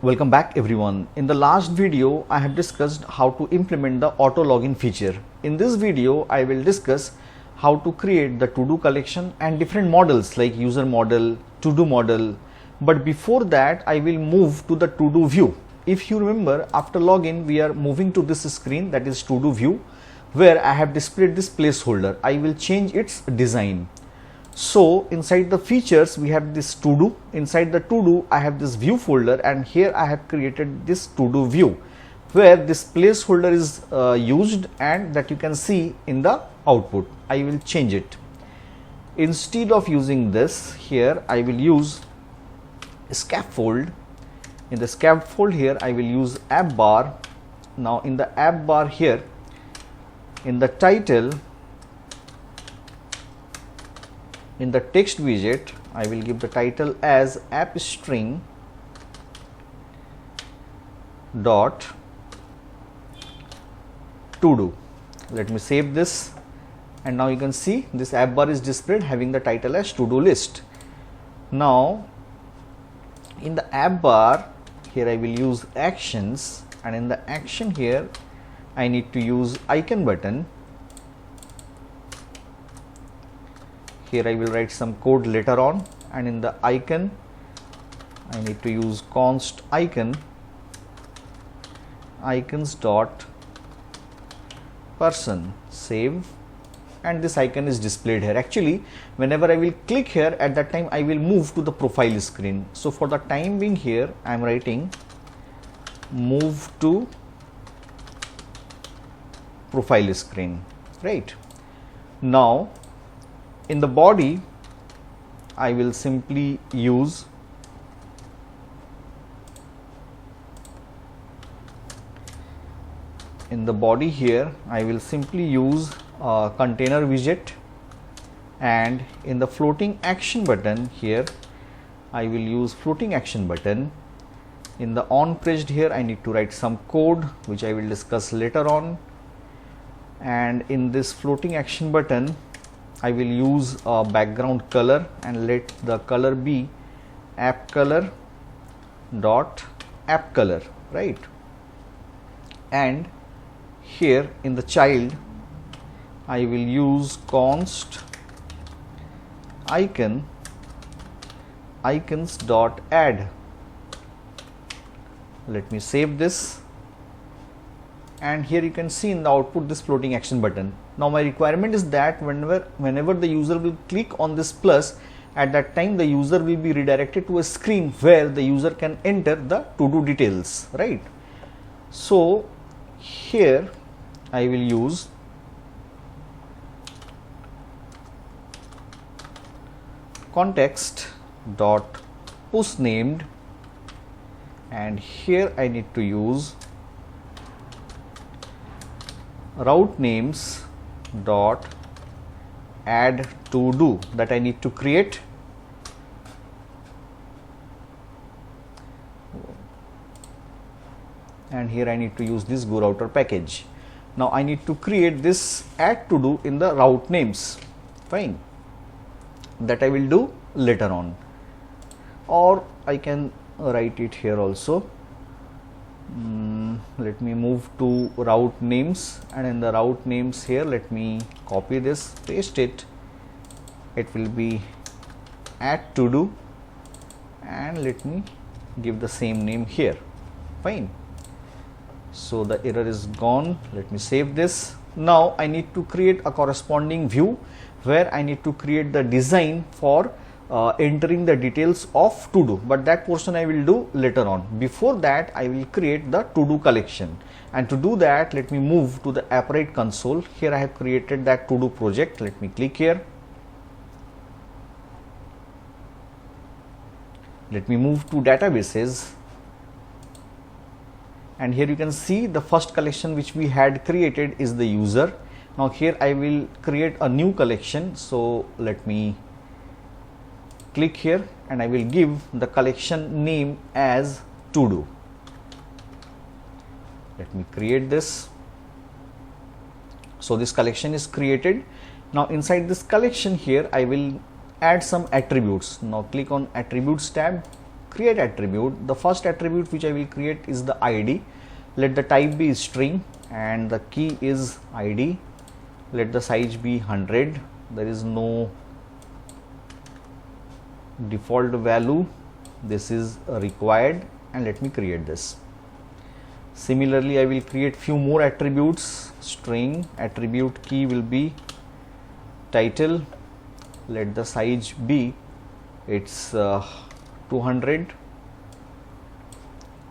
Welcome back everyone. In the last video I have discussed how to implement the auto login feature. In this video I will discuss how to create the to-do collection and different models like user model, to-do model. But before that I will move to the to-do view. If you remember, after login we are moving to this screen, that is to-do view, where I have displayed this placeholder. I will change its design. So inside the features we have this to do. Inside the to do I have this view folder, and here I have created this to do view where this placeholder is used, and that you can see in the output. I will change it. Instead of using this, here I will use scaffold. In the scaffold here I will use app bar. Now in the app bar here, in the title, in the text widget, I will give the title as app string dot to do. Let me save this, and now you can see this app bar is displayed having the title as to do list. Now in the app bar here I will use actions, and in the action here I need to use icon button. Here I will write some code later on, and in the icon I need to use const icon icons dot person. Save, and this icon is displayed here. Actually whenever I will click here, at that time I will move to the profile screen. So for the time being here I am writing move to profile screen, right? Now in the body I will simply use a container widget, and in the floating action button here I will use floating action button. In the on pressed here I need to write some code which I will discuss later on, and in this floating action button I will use a background color, and let the color be app color dot app color, right? And here in the child I will use const icon icons dot add. Let me save this, and here you can see in the output this floating action button. Now my requirement is that whenever the user will click on this plus, at that time the user will be redirected to a screen where the user can enter the to do details, right? So here I will use context dot push named, and here I need to use route names dot add to do, that I need to create. And here I need to use this go router package. Now I need to create this add to do in the route names. Fine, that I will do later on, or I can write it here also. Let me move to route names, and in the route names here let me copy this, paste it. It will be add to do, and let me give the same name here. Fine, so the error is gone. Let me save this. Now I need to create a corresponding view where I need to create the design for entering the details of to do, but that portion I will do later on. Before that I will create the to do collection, and to do that let me move to the Appwrite console. Here I have created that to do project. Let me click here. Let me move to databases, and here you can see the first collection which we had created is the user. Now here I will create a new collection, so let me click here, and I will give the collection name as to do. Let me create this. So this collection is created. Now inside this collection here I will add some attributes. Now click on attributes tab, create attribute. The first attribute which I will create is the ID. Let the type be string and the key is ID. Let the size be 100. There is no default value. This is required, and let me create this. Similarly, I will create few more attributes. String attribute key will be title. Let the size be it's 200.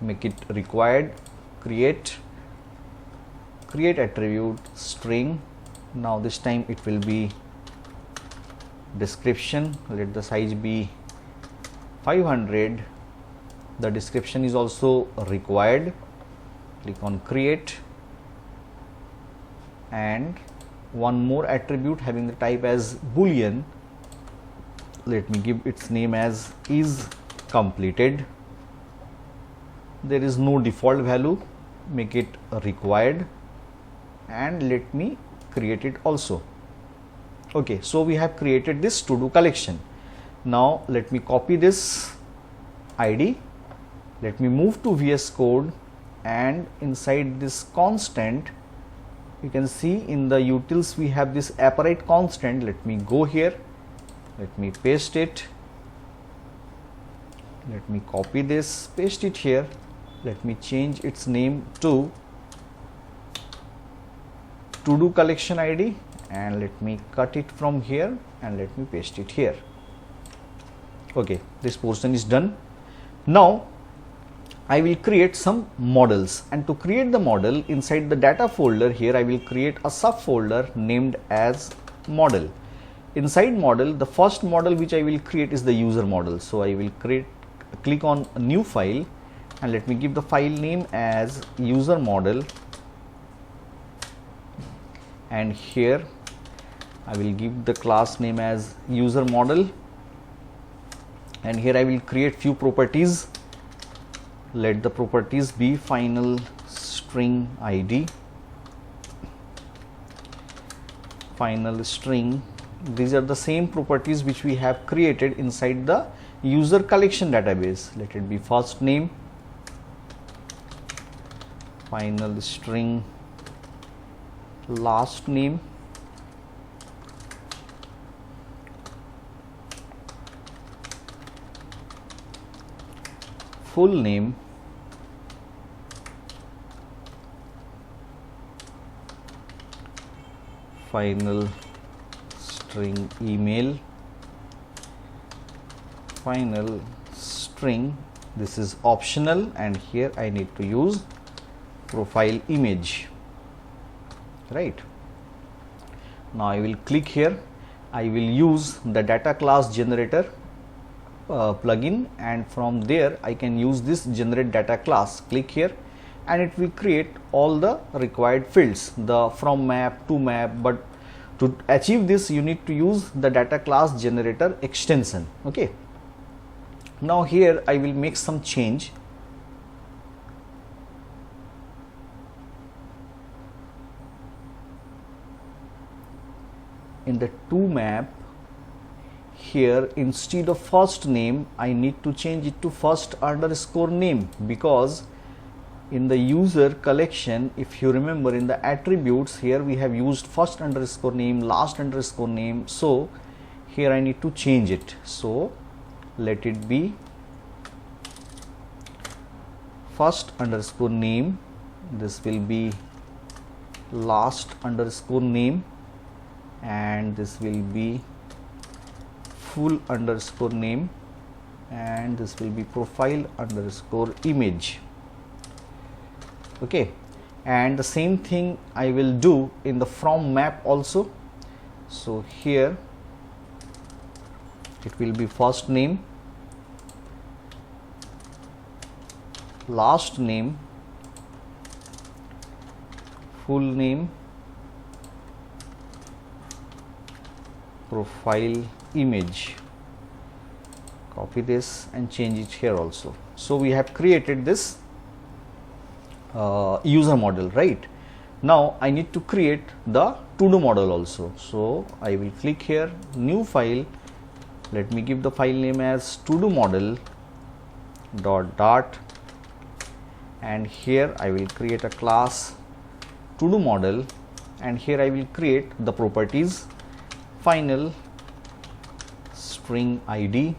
Make it required. Create attribute string. Now this time it will be description. Let the size be 500. The description is also required. Click on create, and one more attribute having the type as boolean. Let me give its name as is completed. There is no default value. Make it required, and let me create it also. Okay, so we have created this to do collection. Now let me copy this ID. Let me move to VS Code, and inside this constant you can see in the utils we have this appwrite constant. Let me go here, let me paste it, let me copy this, paste it here, let me change its name to do collection ID, and let me cut it from here and let me paste it here. Okay, this portion is done. Now I will create some models, and to create the model inside the data folder here I will create a subfolder named as model. Inside model, the first model which I will create is the user model. So I will click on a new file, and let me give the file name as user model, and here I will give the class name as user model, and here I will create few properties. Let the properties be final string ID, final string. These are the same properties which we have created inside the user collection database. Let it be first name, final string, last name, full name, final string email, final string. This is optional, and here I need to use profile image. Right. Now I will click here. I will use the data class generator plugin, and from there I can use this generate data class. Click here, and it will create all the required fields, the from map to map. But to achieve this you need to use the data class generator extension. Okay. Now here I will make some change. In the to map, here instead of first name I need to change it to first underscore name, because in the user collection, if you remember, in the attributes here we have used first underscore name, last underscore name. So here I need to change it. So let it be first underscore name, this will be last underscore name, and this will be full underscore name, and this will be profile underscore image. Okay, and the same thing I will do in the from map also. So here it will be first name, last name, full name, profile image. Copy this and change it here also. So we have created this user model, right? Now I need to create the to do model also. So I will click here, new file. Let me give the file name as to do model, dot, and here I will create a class to do model, and here I will create the properties final string id,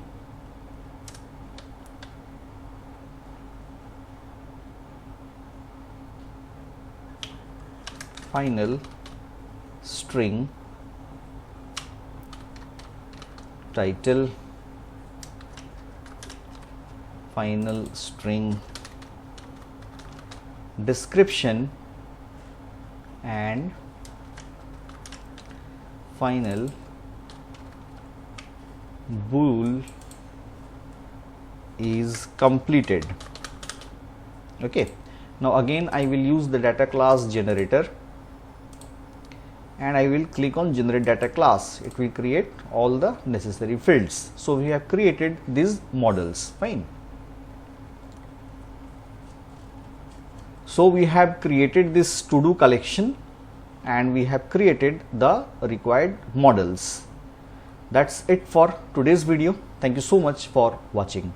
final string title, final string description, and final bool is completed. Okay, now again I will use the data class generator, and I will click on generate data class. It will create all the necessary fields. So we have created these models. Fine. So we have created this to do collection, and we have created the required models. That's it for today's video. Thank you so much for watching.